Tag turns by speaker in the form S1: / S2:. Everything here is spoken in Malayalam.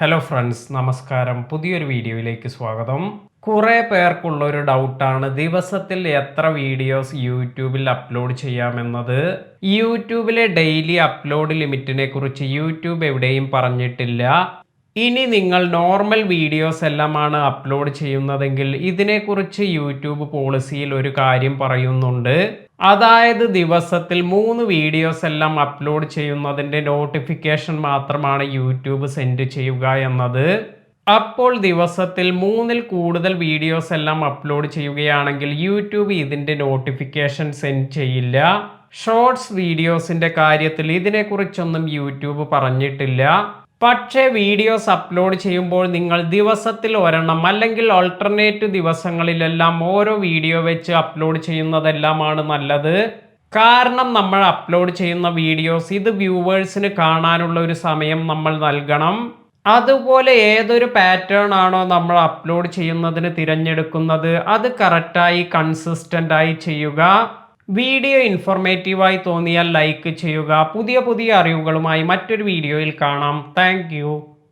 S1: ഹലോ ഫ്രണ്ട്സ്, നമസ്കാരം. പുതിയൊരു വീഡിയോയിലേക്ക് സ്വാഗതം. കുറേ പേർക്കുള്ള ഒരു ഡൗട്ടാണ് ദിവസത്തിൽ എത്ര വീഡിയോസ് യൂട്യൂബിൽ അപ്ലോഡ് ചെയ്യാമെന്നത്. യൂട്യൂബിലെ ഡെയിലി അപ്ലോഡ് ലിമിറ്റിനെ കുറിച്ച് യൂട്യൂബ് എവിടെയും പറഞ്ഞിട്ടില്ല. ഇനി നിങ്ങൾ നോർമൽ വീഡിയോസ് എല്ലാമാണ് അപ്ലോഡ് ചെയ്യുന്നതെങ്കിൽ ഇതിനെക്കുറിച്ച് യൂട്യൂബ് പോളിസിയിൽ ഒരു കാര്യം പറയുന്നുണ്ട്. അതായത് ദിവസത്തിൽ 3 വീഡിയോസ് എല്ലാം അപ്ലോഡ് ചെയ്യുന്നതിൻ്റെ നോട്ടിഫിക്കേഷൻ മാത്രമാണ് യൂട്യൂബ് സെൻഡ് ചെയ്യുക എന്നത്. അപ്പോൾ ദിവസത്തിൽ 3-ൽ കൂടുതൽ വീഡിയോസ് എല്ലാം അപ്ലോഡ് ചെയ്യുകയാണെങ്കിൽ യൂട്യൂബ് ഇതിൻ്റെ നോട്ടിഫിക്കേഷൻ സെൻഡ് ചെയ്യില്ല. ഷോർട്സ് വീഡിയോസിൻ്റെ കാര്യത്തിൽ ഇതിനെക്കുറിച്ചൊന്നും യൂട്യൂബ് പറഞ്ഞിട്ടില്ല. പക്ഷേ വീഡിയോസ് അപ്ലോഡ് ചെയ്യുമ്പോൾ നിങ്ങൾ ദിവസത്തിൽ ഒരെണ്ണം അല്ലെങ്കിൽ ഓൾട്ടർനേറ്റ് ദിവസങ്ങളിലെല്ലാം ഓരോ വീഡിയോ വെച്ച് അപ്ലോഡ് ചെയ്യുന്നതെല്ലാമാണ് നല്ലത്. കാരണം നമ്മൾ അപ്ലോഡ് ചെയ്യുന്ന വീഡിയോസ് ഇത് വ്യൂവേഴ്സിന് കാണാനുള്ള ഒരു സമയം നമ്മൾ നൽകണം. അതുപോലെ ഏതൊരു പാറ്റേൺ ആണോ നമ്മൾ അപ്ലോഡ് ചെയ്യുന്നതിന് തിരഞ്ഞെടുക്കുന്നത് അത് കറക്റ്റായി കൺസിസ്റ്റൻ്റായി ചെയ്യുക. വീഡിയോ ഇൻഫോർമേറ്റീവായി തോന്നിയാൽ ലൈക്ക് ചെയ്യുക. പുതിയ അറിവുകളുമായി മറ്റൊരു വീഡിയോയിൽ കാണാം. താങ്ക്